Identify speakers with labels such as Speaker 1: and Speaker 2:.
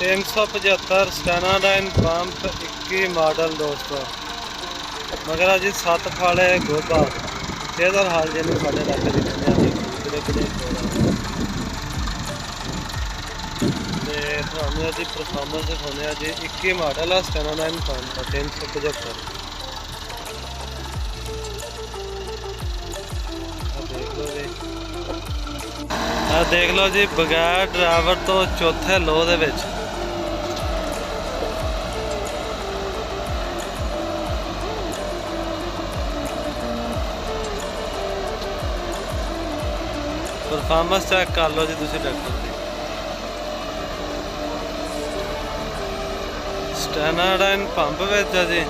Speaker 1: 375 स्टेनाडाइन pump 21 model दोस्तों, मगर अज 7 फाड़े गोबा तेज़र हाल जिन्हें साढ़े इलाके थानू अभी परफॉर्मेंस दिखाने जी 21 मॉडल है स्टेनाडाइन पंप का 375। देख लो जी बगैर ड्राइवर तो चौथे लो दे विच परफॉर्मेंस चेक कर लो जी तुसी ट्रैक्टर की। स्टेनाडाइन पंप विच है जी।